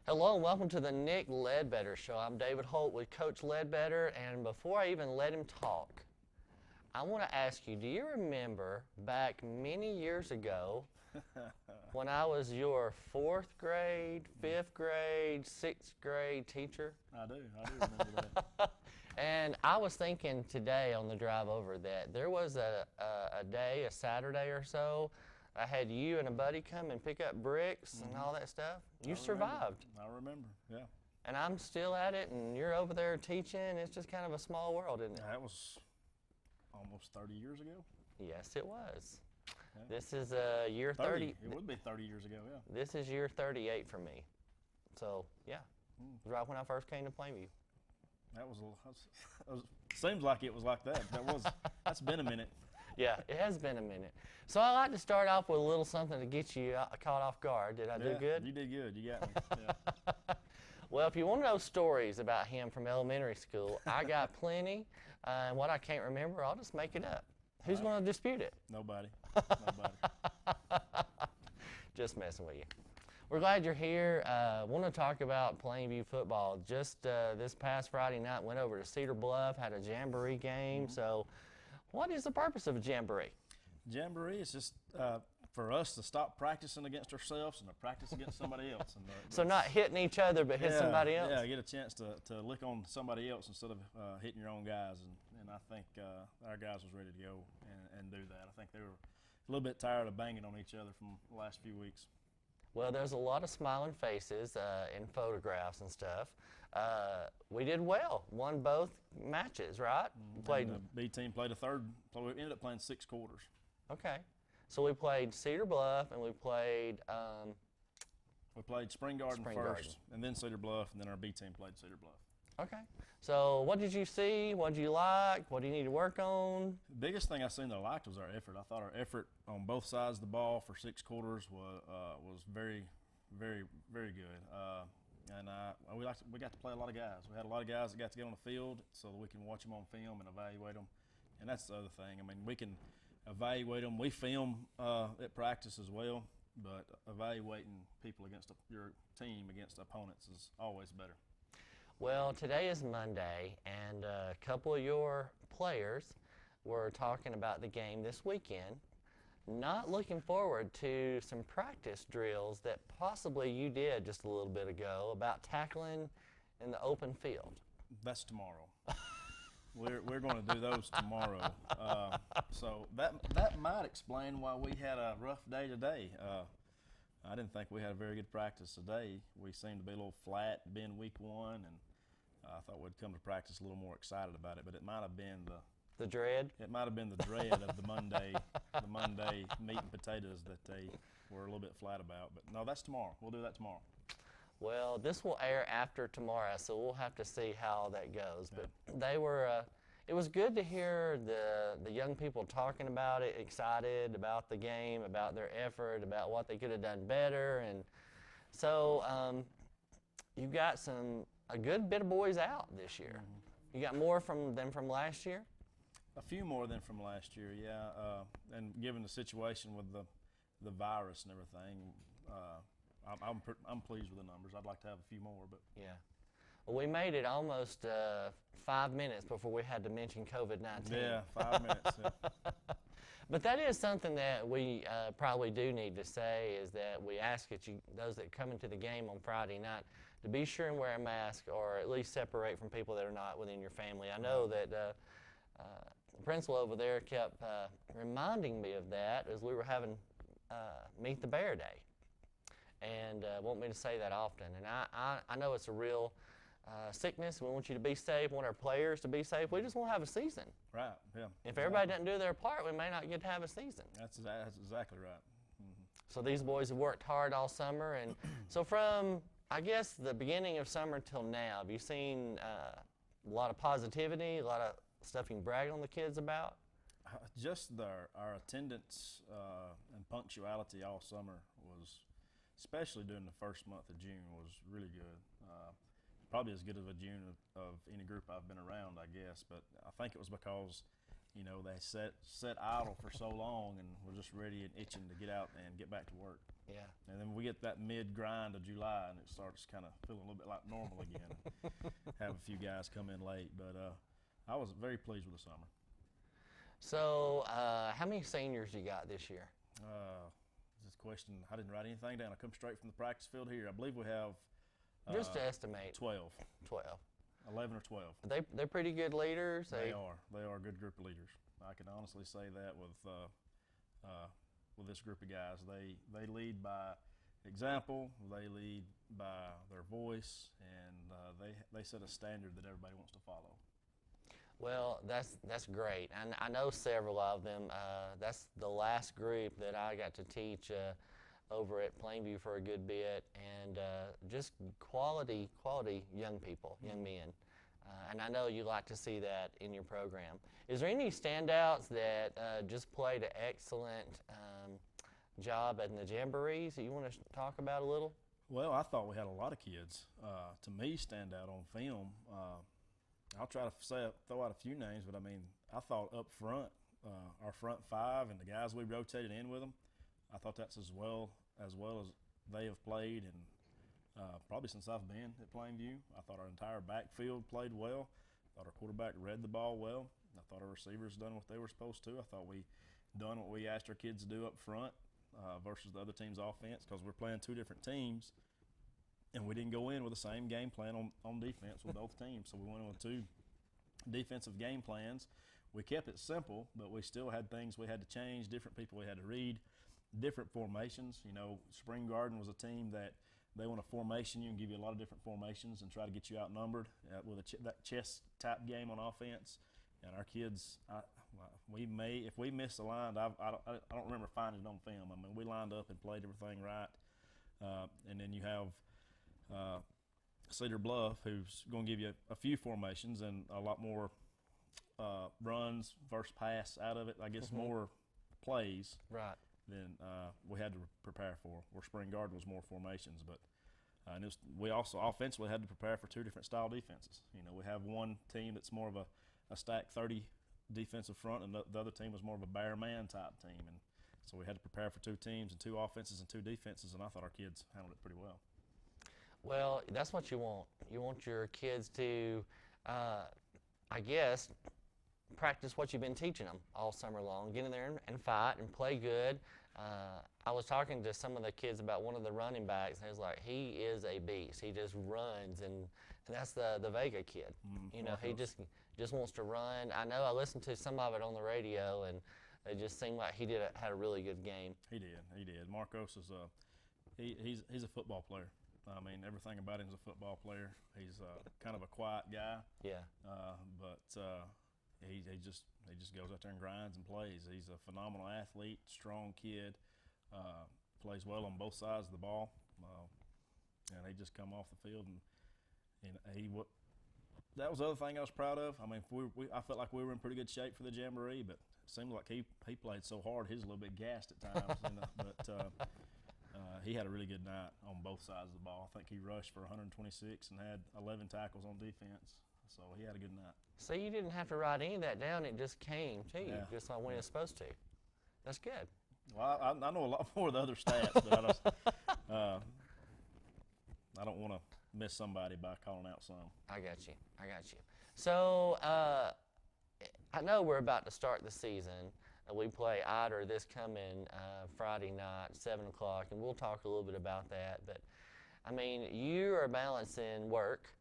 Hello and welcome to the Nick Ledbetter Show. I'm David Holt with Coach Ledbetter, and before I even let him talk, I want to ask you, do you remember back many years ago when I was your fourth grade, fifth grade, sixth grade teacher? I do remember that. And I was thinking today on the drive over that there was a day, a Saturday or so, I had you and a buddy come and pick up bricks and all that stuff. You survived. I remember, yeah. And I'm still at it, and you're over there teaching. It's just kind of a small world, isn't it? That was almost 30 years ago. Yes, it was. Yeah. This is year 30. It would be 30 years ago, yeah. This is year 38 for me. So, yeah, it was right when I first came to Plainview. Seems like it was like that. That's been a minute. Yeah, it has been a minute. So I like to start off with a little something to get you caught off guard. Did I do good? You did good. You got me. Yeah. Well, if you want to know stories about him from elementary school, I got plenty. And what I can't remember, I'll just make it up. Who's going to dispute it? Nobody. Just messing with you. We're glad you're here. Want to talk about Plainview football. Just this past Friday night, went over to Cedar Bluff, had a jamboree game. So what is the purpose of a jamboree? Jamboree is just for us to stop practicing against ourselves and to practice against somebody else. And So not hitting each other, but hit somebody else? Yeah, get a chance to lick on somebody else instead of hitting your own guys. And I think our guys was ready to go and do that. I think they were a little bit tired of banging on each other from the last few weeks. Well, there's a lot of smiling faces in photographs and stuff. We did well, won both matches, right? Played. The B team played a third. We ended up playing 6 quarters. Okay, so we played Cedar Bluff and we played. We played Spring Garden Spring first, Garden. and then Cedar Bluff, and then our B team played Cedar Bluff. Okay, so what did you see? What did you like? What do you need to work on? The biggest thing I seen that I liked was our effort. I thought our effort on both sides of the ball for 6 quarters was very, very, very good. And we got to play a lot of guys. We had a lot of guys that got to get on the field so that we can watch them on film and evaluate them. And that's the other thing. I mean, we can evaluate them. We film at practice as well, but evaluating people against your team against opponents is always better. Well, today is Monday, and a couple of your players were talking about the game this weekend, not looking forward to some practice drills that possibly you did just a little bit ago about tackling in the open field. That's tomorrow. We're going to do those tomorrow. So that might explain why we had a rough day today. I didn't think we had a very good practice today. We seemed to be a little flat, being week 1, and I thought we'd come to practice a little more excited about it. But it might have been the dread. It might have been the dread of the Monday meat and potatoes that they were a little bit flat about. But no, that's tomorrow. We'll do that tomorrow. Well, this will air after tomorrow, so we'll have to see how that goes. Yeah. But they were. It was good to hear the young people talking about it, excited about the game, about their effort, about what they could have done better, and so you got a good bit of boys out this year. Mm-hmm. You got more than from last year? A few more than from last year, yeah. And given the situation with the virus and everything, I'm pleased with the numbers. I'd like to have a few more, but yeah. Well, we made it almost 5 minutes before we had to mention COVID-19. Yeah, 5 minutes. Yeah. But that is something that we probably do need to say, is that we ask those that come into the game on Friday night to be sure and wear a mask, or at least separate from people that are not within your family. I know that the principal over there kept reminding me of that as we were having Meet the Bear Day, and want me to say that often. And I know it's a real sickness. We want you to be safe. We want our players to be safe. We just want to have a season. Right, yeah. If everybody doesn't do their part, we may not get to have a season. That's exactly right. Mm-hmm. So these boys have worked hard all summer. And so from, I guess, the beginning of summer till now, have you seen a lot of positivity, a lot of stuff you can brag on the kids about? Just our attendance and punctuality all summer was, especially during the first month of June, was really good. Probably as good of a June of any group I've been around, I guess. But I think it was because you know, they set idle for so long, and we're just ready and itching to get out and get back to work. Yeah. And then we get that mid grind of July, and it starts kind of feeling a little bit like normal again. Have a few guys come in late, but I was very pleased with the summer. So, how many seniors you got this year? This question, I didn't write anything down. I come straight from the practice field here. I believe we have Just to estimate. 12, 12. 11 or 12. They're pretty good leaders. They are. They are a good group of leaders. I can honestly say that with this group of guys. They lead by example. They lead by their voice, and they set a standard that everybody wants to follow. Well, that's great. And I know several of them. That's the last group that I got to teach over at Plainview for a good bit, and just quality young people, young men. And I know you like to see that in your program. Is there any standouts that just played an excellent job in the jamborees that you want to talk about a little? Well, I thought we had a lot of kids. To me, stand out on film. I'll try to throw out a few names, but I mean, I thought up front, our front five and the guys we rotated in with them, I thought that's as well as they have played, and probably since I've been at Plainview. I thought our entire backfield played well. I thought our quarterback read the ball well. I thought our receivers done what they were supposed to. I thought we done what we asked our kids to do up front versus the other team's offense, because we're playing two different teams. And we didn't go in with the same game plan on defense with both teams. So we went in with two defensive game plans. We kept it simple, but we still had things we had to change, different people we had to read, different formations. You know, Spring Garden was a team that they want a formation. You can give you a lot of different formations and try to get you outnumbered with that chess type game on offense. And our kids, if we missed the line, I don't remember finding it on film. I mean, we lined up and played everything right. And then you have Cedar Bluff, who's going to give you a few formations and a lot more runs, first pass out of it. I guess more plays than we had to prepare for. Where Spring Garden was more formations, but and we also offensively had to prepare for two different style defenses. You know, we have one team that's more of a stack 30 defensive front, and the other team was more of a bare man type team, and so we had to prepare for two teams and two offenses and two defenses, and I thought our kids handled it pretty well. Well, that's what you want. You want your kids to, I guess, practice what you've been teaching them all summer long. Get in there and fight and play good. I was talking to some of the kids about one of the running backs, and he was like, he is a beast. He just runs, and that's the Vega kid. You know, he just wants to run. I know I listened to some of it on the radio, and it just seemed like he had a really good game. He did. Marcos is he's a football player. I mean, everything about him is a football player. He's kind of a quiet guy. Yeah. But he just goes out there and grinds and plays. He's a phenomenal athlete, strong kid, plays well on both sides of the ball, and he just come off the field and that was the other thing I was proud of. I mean, I felt like we were in pretty good shape for the jamboree, but it seemed like he played so hard, he was a little bit gassed at times. But he had a really good night on both sides of the ball. I think he rushed for 126 and had 11 tackles on defense. So he had a good night. So you didn't have to write any of that down. It just came to you, just like when it's supposed to. That's good. Well, I know a lot more of the other stats, but I don't want to miss somebody by calling out some. I got you. So I know we're about to start the season. We play Ider this coming Friday night, 7 o'clock, and we'll talk a little bit about that. But, I mean, you are balancing work,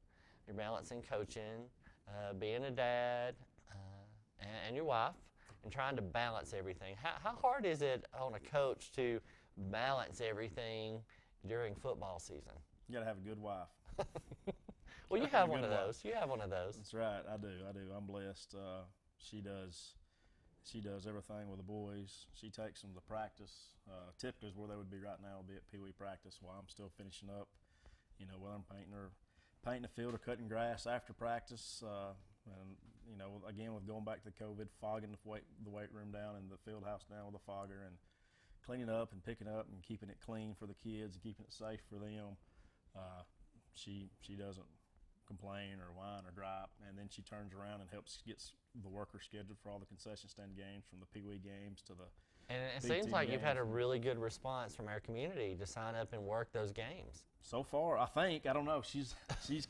you're balancing coaching, being a dad, and your wife, and trying to balance everything. How hard is it on a coach to balance everything during football season? You got to have a good wife. Well, you have one of those. You have one of those. That's right. I do. I'm blessed. She does everything with the boys. She takes them to practice. Typically is where they would be right now, would be at Pee Wee practice while I'm still finishing up, you know, whether I'm painting the field or cutting grass after practice. And, you know, again, with going back to COVID, fogging the weight room down and the field house down with a fogger, and cleaning up and picking up and keeping it clean for the kids and keeping it safe for them. She doesn't complain or whine or gripe, and then she turns around and helps get the workers scheduled for all the concession stand games, from the Pee Wee games to the And it big seems team like you've had a games. really good response from our community to sign up and work those games. So far, I think, I don't know, she's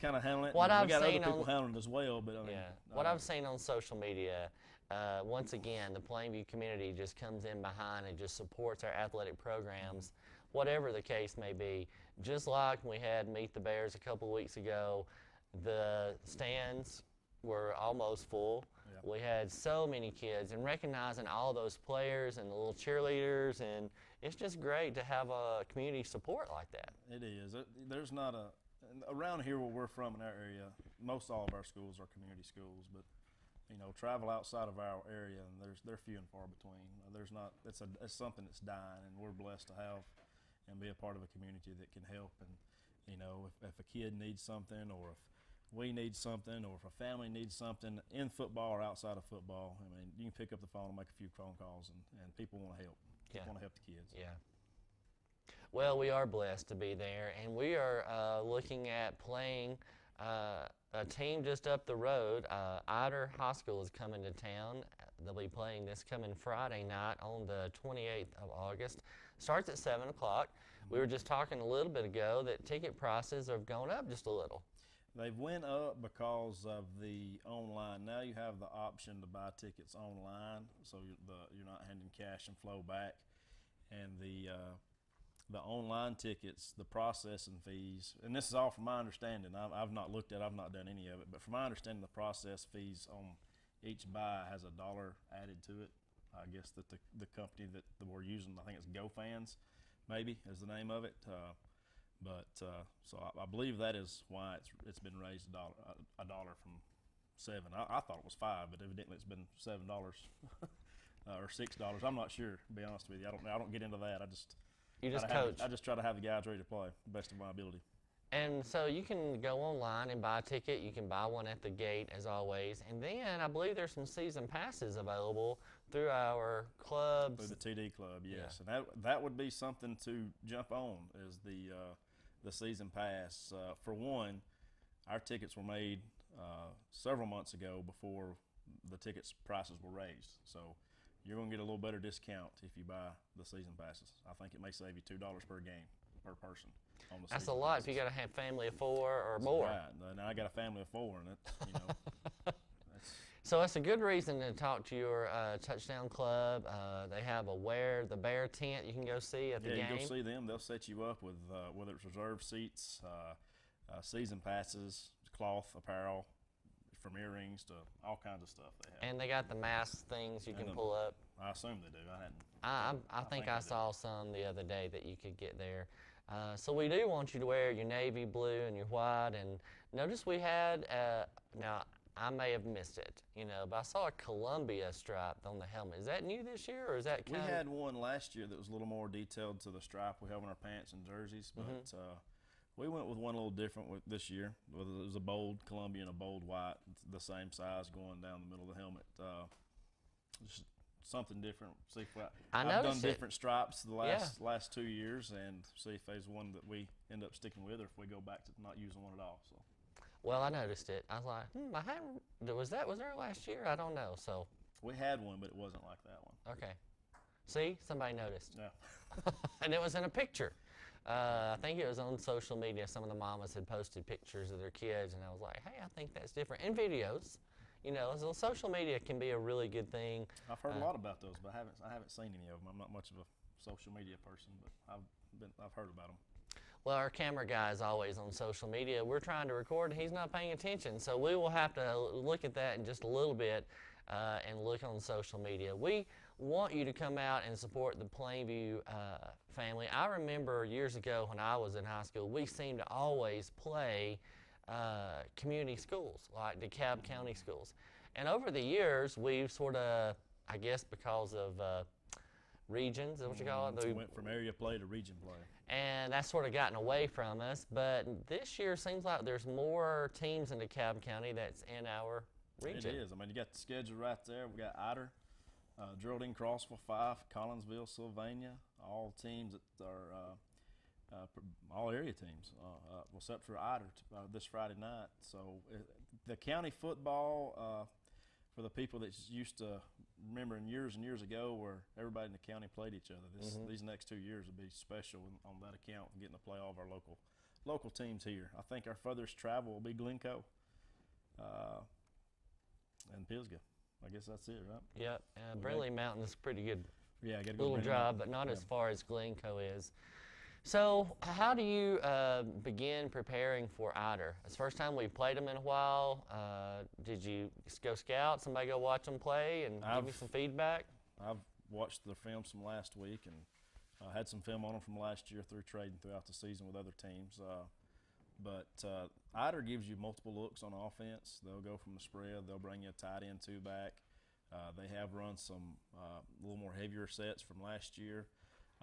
kind of handling it. What we I've got other seen people on- handling it as well, but I mean, Yeah. What I've seen on social media, once again, the Plainview community just comes in behind and just supports our athletic programs, whatever the case may be. Just like we had Meet the Bears a couple of weeks ago, the stands were almost full. Yeah. We had so many kids, and recognizing all those players and the little cheerleaders, and it's just great to have a community support like that. it is. There's not a around here where we're from in our area. Most all of our schools are community schools, but travel outside of our area, and they're few and far between. There's not. It's something that's dying, and we're blessed to have and be a part of a community that can help. And if a kid needs something, or if we need something, or if a family needs something in football or outside of football, I mean, you can pick up the phone and make a few phone calls, and people want to help. Yeah. Want to help the kids. Yeah. Well, we are blessed to be there, and we are looking at playing a team just up the road. Ider High School is coming to town. They'll be playing this coming Friday night on the 28th of August. Starts at 7 o'clock. We were just talking a little bit ago that ticket prices have gone up just a little. They've went up because of the online. Now you have the option to buy tickets online, so you're not handing cash and flow back. And the online tickets, the processing fees, and this is all from my understanding. I've not looked at it, I've not done any of it, but from my understanding, the process fees on each buy has $1 added to it. I guess that the company that we're using, I think it's GoFans, maybe is the name of it. So I believe that is why it's been raised $1 from $7. I thought it was $5, but evidently it's been $7 or $6. I'm not sure, to be honest with you. I don't get into that. You just coach. I just try to have the guys ready to play, the best of my ability. And so you can go online and buy a ticket. You can buy one at the gate, as always. And then I believe there's some season passes available through our clubs. Through the TD club, yes. Yeah. And that would be something to jump on, is the season pass. For one, our tickets were made several months ago before the tickets prices were raised. So you're going to get a little better discount if you buy the season passes. I think it may save you $2 per game per person. That's a lot if you got to have family of 4 or more. Right. Now I got a family of 4, and So that's a good reason to talk to your touchdown club. They have the Bear tent you can go see at the game. Yeah, you go see them. They'll set you up with whether it's reserved seats, season passes, cloth apparel, from earrings to all kinds of stuff they have. And they got the mask things you can pull up. I assume they do. I hadn't. I think I saw some the other day that you could get there. So we do want you to wear your navy blue and your white. And notice we had, now I may have missed it, but I saw a Columbia stripe on the helmet. Is that new this year, or is that We had one last year that was a little more detailed to the stripe we have on our pants and jerseys, but we went with one a little different this year. It was a bold Columbia and a bold white, the same size going down the middle of the helmet. Just something different. See if I've done different stripes the last 2 years, and see if there's one that we end up sticking with, or if we go back to not using one at all. So. Well, I noticed it. I was like, was there last year? I don't know. So we had one, but it wasn't like that one. Okay. See, somebody noticed. Yeah. And it was in a picture. I think it was on social media. Some of the mamas had posted pictures of their kids, and I was like, hey, I think that's different. And videos. So social media can be a really good thing. I've heard a lot about those, but I haven't seen any of them. I'm not much of a social media person, but I've heard about them. Well, our camera guy is always on social media. We're trying to record, and he's not paying attention. So we will have to look at that in just a little bit and look on social media. We want you to come out and support the Plainview family. I remember years ago when I was in high school, we seemed to always play community schools, like DeKalb County schools. And over the years, we've sort of, I guess because of regions, is what you call it? We went from area play to region play. And that's sort of gotten away from us. But this year seems like there's more teams in DeKalb County that's in our region. It is. I mean, you got the schedule right there. We got Ider, Geraldine, Crossville, Fife, Collinsville, Sylvania, all teams that are all area teams, except for Ider this Friday night. So the county football, for the people that's used to remembering years and years ago where everybody in the county played each other, these next 2 years will be special on that account, getting to play all of our local teams here. I think our furthest travel will be Glencoe and Pisgah. I guess that's it, right? Yep. Brindley Mountain is pretty good. Yeah, I got to go. Little drive, but not as far as Glencoe is. So, how do you begin preparing for Ider? It's the first time we've played them in a while. Did you go scout? Somebody go watch them play and give me some feedback? I've watched the films from last week and had some film on them from last year through trading throughout the season with other teams. But Ider gives you multiple looks on offense. They'll go from the spread. They'll bring you a tight end, two back. They have run some a little more heavier sets from last year.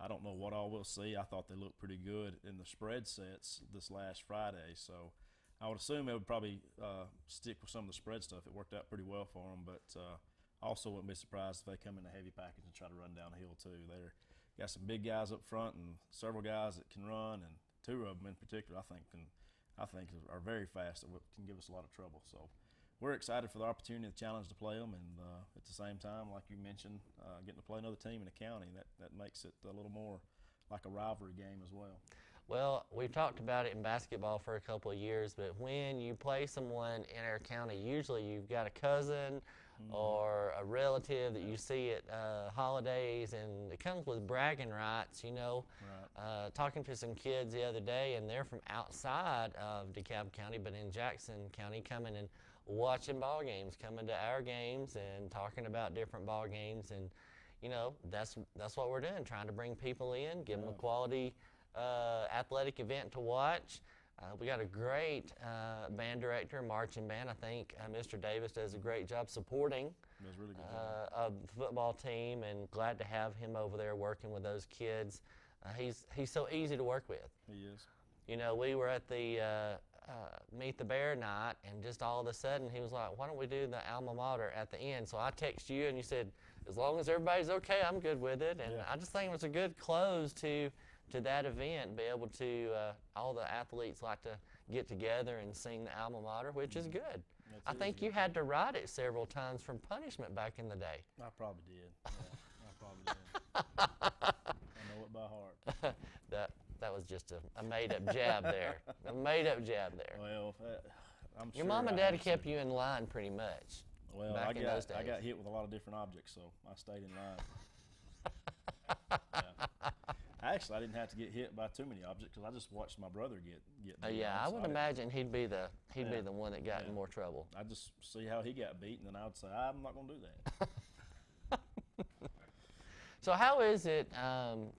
I don't know what all we'll see. I thought they looked pretty good in the spread sets this last Friday. So I would assume they would probably stick with some of the spread stuff. It worked out pretty well for them. But also wouldn't be surprised if they come in a heavy package and try to run downhill too. They're got some big guys up front and several guys that can run, and two of them in particular I think are very fast and can give us a lot of trouble. So we're excited for the opportunity, the challenge to play them, and at the same time, like you mentioned, getting to play another team in the county, that makes it a little more like a rivalry game as well. Well, we've talked about it in basketball for a couple of years, but when you play someone in our county, usually you've got a cousin or a relative that you see at holidays, and it comes with bragging rights, you know. Right. Talking to some kids the other day, and they're from outside of DeKalb County, but in Jackson County, coming and watching ball games, coming to our games and talking about different ball games, and you know that's what we're doing, trying to bring people in, give them a quality athletic event to watch. We got a great band director, marching band. I think Mr. Davis does a great job supporting Does really good of the football team, and glad to have him over there working with those kids. He's so easy to work with. He is. You know, we were at the Meet the Bear night, and just all of a sudden he was like, why don't we do the alma mater at the end? So I text you and you said, as long as everybody's okay, I'm good with it. And I just think it was a good close to that event, be able to, all the athletes like to get together and sing the alma mater, which is good. I think you had to write it several times from punishment back in the day. I probably did. Yeah, I probably did. I know it by heart. That was just a made-up jab there. A made-up jab there. Well, I'm Your sure mom and I dad had kept some. you in line pretty much. Well, back in those days. I got hit with a lot of different objects, so I stayed in line. Yeah. Actually, I didn't have to get hit by too many objects because I just watched my brother get beat. Yeah, I would imagine he'd be the one that got in Yeah. more trouble. I just see how he got beat, and then I would say, I'm not going to do that. So how is it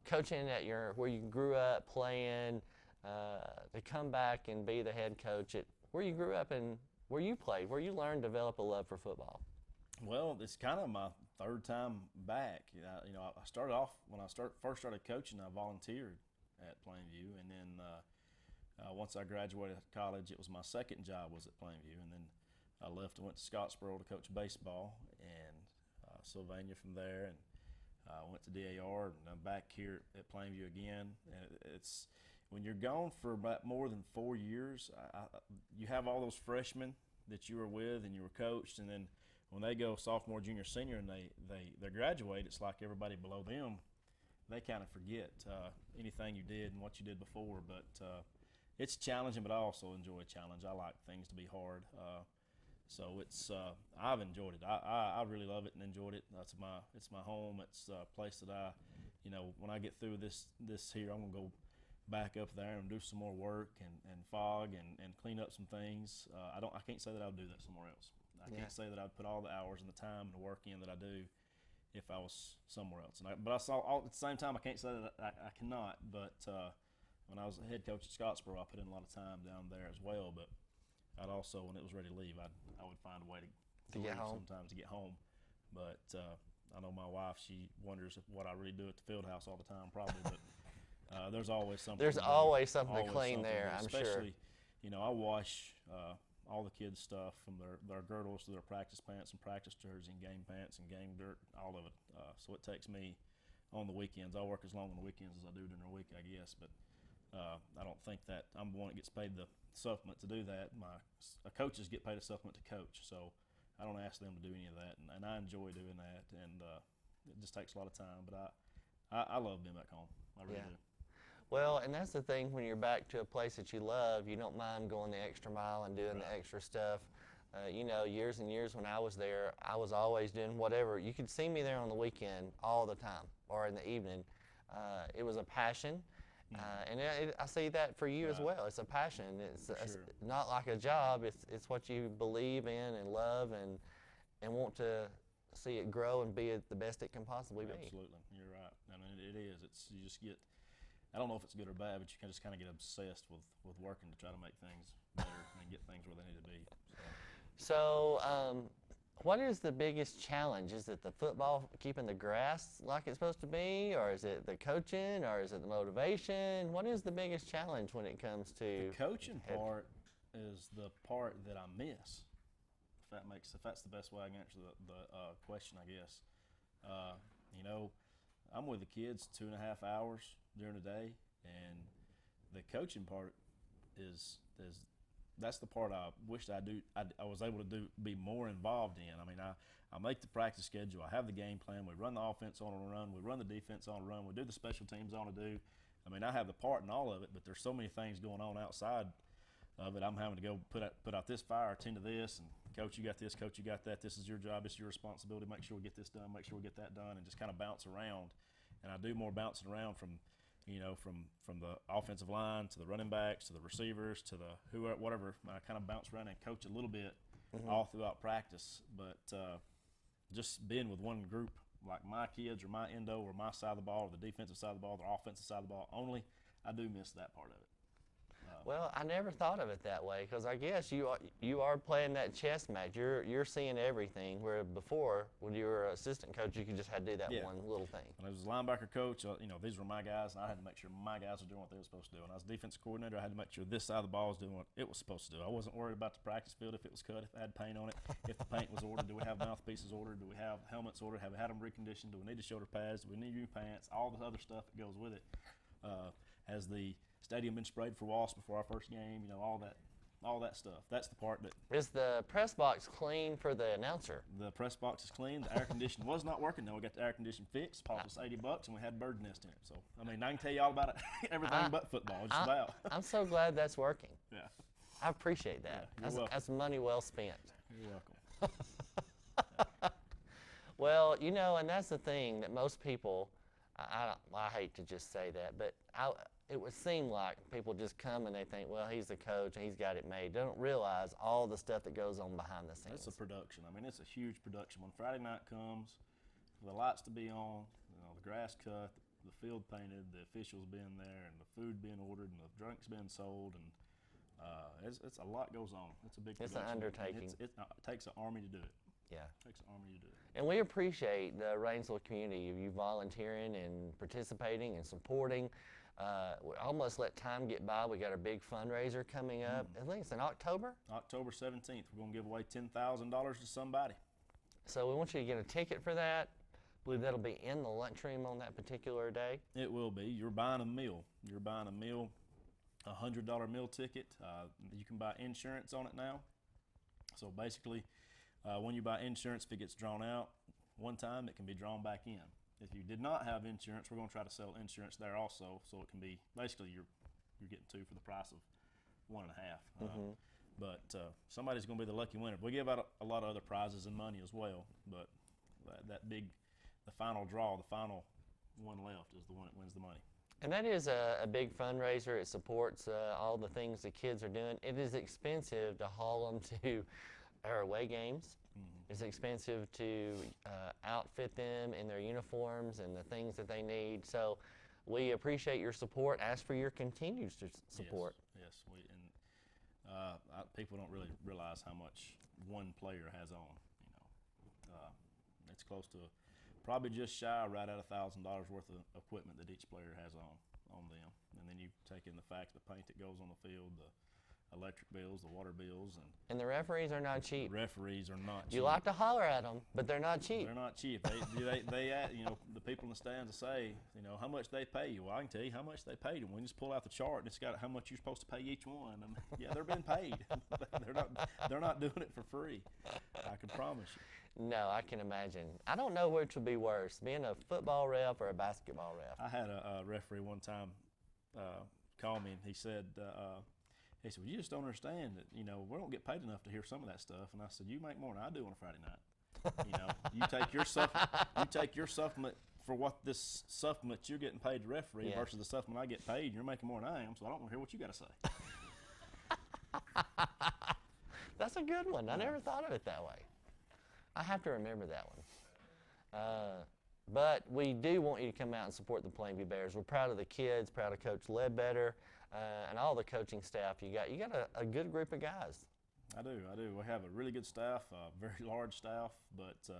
coaching at where you grew up playing, to come back and be the head coach at where you grew up and where you played, where you learned to develop a love for football? Well, it's kind of my third time back. You know, I started off when I first started coaching. I volunteered at Plainview, and then once I graduated college, it was my second job was at Plainview, and then I left and went to Scottsboro to coach baseball, and Sylvania from there, and went to DAR, and I'm back here at Plainview again. And it's when you're gone for about more than 4 years, you have all those freshmen that you were with and you were coached, and then when they go sophomore, junior, senior, and they graduate, it's like everybody below them, they kind of forget anything you did and what you did before. But it's challenging, but I also enjoy a challenge. I like things to be hard. So it's I've enjoyed it. I really love it and enjoyed it. It's my home. It's a place that when I get through this here, I'm gonna go back up there and do some more work and fog and clean up some things. I can't say that I would do that somewhere else. I can't say that I'd put all the hours and the time and the work in that I do if I was somewhere else. But at the same time, I can't say that I cannot. But when I was a head coach at Scottsboro, I put in a lot of time down there as well. But I'd also, when it was ready to leave, I would find a way to get leave home. sometimes to get home. But I know my wife, she wonders what I really do at the field house all the time, probably. But there's always something. There's to do. always something to Always clean something there, to do. I'm sure. Especially, I wash all the kids' stuff from their girdles to their practice pants and practice jersey and game pants and game dirt, all of it. So it takes me on the weekends. I work as long on the weekends as I do during the week, I guess. But I don't think that I'm the one that gets paid the supplement to do that. Coaches get paid a supplement to coach, so I don't ask them to do any of that, and I enjoy doing that, and it just takes a lot of time. But I love being back home. I really do. Well, and that's the thing, when you're back to a place that you love, you don't mind going the extra mile and doing the extra stuff. You know, years and years when I was there, I was always doing whatever. You could see me there on the weekend all the time or in the evening. It was a passion, and I see that for you as well. It's a passion. It's not like a job. It's what you believe in and love and want to see it grow and be the best it can possibly be. Absolutely, you're right. I mean, it is. You just get. I don't know if it's good or bad, but you can just kind of get obsessed with working to try to make things better and get things where they need to be. So, what is the biggest challenge? Is it the football, keeping the grass like it's supposed to be, or is it the coaching, or is it the motivation? What is the biggest challenge when it comes to the coaching part? Is the part that I miss. If that's the best way I can answer the question, I guess. You know, I'm with the kids 2.5 hours during the day, and the coaching part is that's the part I wished I was able to be more involved in. I mean, I make the practice schedule, I have the game plan, we run the offense on a run, we run the defense on a run, we do the special teams on a do. I mean, I have the part in all of it, but there's so many things going on outside of it. I'm having to go put out this fire, attend to this, and coach, you got this, coach, you got that. This is your job, it's your responsibility. Make sure we get this done, make sure we get that done, and just kind of bounce around. And I do more bouncing around from the offensive line to the running backs to the receivers to the whatever. I kind of bounce around and coach a little bit all throughout practice. But just being with one group, like my kids or my endo or my side of the ball or the defensive side of the ball or the offensive side of the ball only, I do miss that part of it. Well, I never thought of it that way, because I guess you are playing that chess match. You're seeing everything, where before, when you were an assistant coach, you could just had to do that one little thing. When I was a linebacker coach, these were my guys, and I had to make sure my guys were doing what they were supposed to do. When I was defensive coordinator, I had to make sure this side of the ball was doing what it was supposed to do. I wasn't worried about the practice field, if it was cut, if it had paint on it, if the paint was ordered, do we have mouthpieces ordered, do we have helmets ordered, have we had them reconditioned, do we need the shoulder pads, do we need new pants, all the other stuff that goes with it. Has the stadium been sprayed for wasps before our first game? All that stuff. That's the part that. Is the press box clean for the announcer? The press box is clean. The air conditioning was not working. Now we got the air conditioning fixed. Cost us $80, and we had a bird nest in it. So I mean, I can tell you all about it. Everything but football, just about. I'm so glad that's working. Yeah. I appreciate that. That's money well spent. You're welcome. Well, and that's the thing that most people. I hate to just say that, but it would seem like people just come and they think, well, he's the coach and he's got it made. They don't realize all the stuff that goes on behind the scenes. It's a production. I mean, it's a huge production. When Friday night comes, the lights to be on, the grass cut, the field painted, the officials being there, and the food being ordered, and the drinks being sold, and it's a lot goes on. It's a big production. It's an undertaking. It takes an army to do it. Yeah. It takes an army to do it. And we appreciate the Rainsville community of you volunteering and participating and supporting. We almost let time get by. We got our big fundraiser coming up. I think it's in October? October 17th. We're going to give away $10,000 to somebody. So we want you to get a ticket for that. I believe that'll be in the lunchroom on that particular day. It will be. You're buying a meal. You're buying a meal, a $100 meal ticket. You can buy insurance on it now. So basically, when you buy insurance, if it gets drawn out one time, it can be drawn back in. If you did not have insurance, we're going to try to sell insurance there also, so it can be basically you're getting two for the price of 1.5. But somebody's going to be the lucky winner. We give out a lot of other prizes and money as well, but the final draw, the final one left is the one that wins the money. And that is a big fundraiser. It supports all the things the kids are doing. It is expensive to haul them to our away games. It's expensive to outfit them in their uniforms and the things that they need. So we appreciate your support. Ask for your continued support. Yes. People don't really realize how much one player has on. It's close to probably just shy, right at $1,000 worth of equipment that each player has on them. And then you take in the fact the paint that goes on the field, electric bills, the water bills, And the referees are not cheap. the referees are not cheap. You like to holler at them, but they're not cheap. They're not cheap. You know, the people in the stands will say, you know, how much they pay you. Well, I can tell you how much they paid them. We just pull out the chart and it's got how much you're supposed to pay each one. And yeah, they're being paid. they're not doing it for free. I can promise you. No, I can imagine. I don't know which would be worse, being a football ref or a basketball ref. I had a referee one time call me and he said, well, you just don't understand that, you know, we don't get paid enough to hear some of that stuff. And I said, you make more than I do on a Friday night. You know, you take your supplement for what this supplement you're getting paid to referee versus the supplement I get paid. You're making more than I am, so I don't want to hear what you got to say. That's a good one. I never thought of it that way. I have to remember that one. But we do want you to come out and support the Plainview Bears. We're proud of the kids, proud of Coach Ledbetter, and all the coaching staff. You got a good group of guys. I do. We have a really good staff, a very large staff, but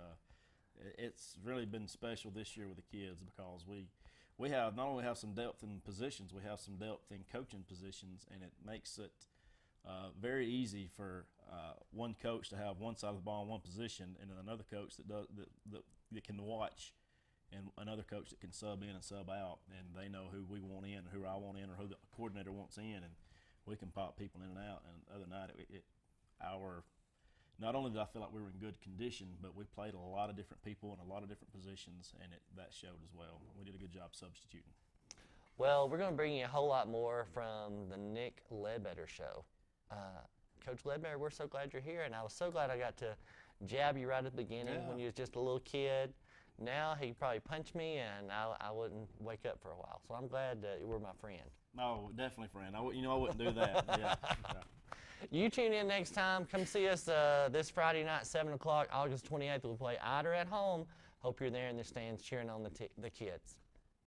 it's really been special this year with the kids because we have not only have some depth in positions, we have some depth in coaching positions, and it makes it very easy for one coach to have one side of the ball in one position, and then another coach that can watch, and another coach that can sub in and sub out, and they know who we want in, who I want in, or who the coordinator wants in, and we can pop people in and out. And the other night, not only did I feel like we were in good condition, but we played a lot of different people in a lot of different positions, and that showed as well. We did a good job substituting. Well, we're going to bring you a whole lot more from the Nick Ledbetter Show. Coach Ledbetter, we're so glad you're here, and I was so glad I got to jab you right at the beginning when you was just a little kid. Now he'd probably punch me, and I wouldn't wake up for a while. So I'm glad that you were my friend. No, definitely friend. I wouldn't do that. Yeah. You tune in next time. Come see us this Friday night, 7 o'clock, August 28th. We'll play Eider at home. Hope you're there in the stands cheering on the kids.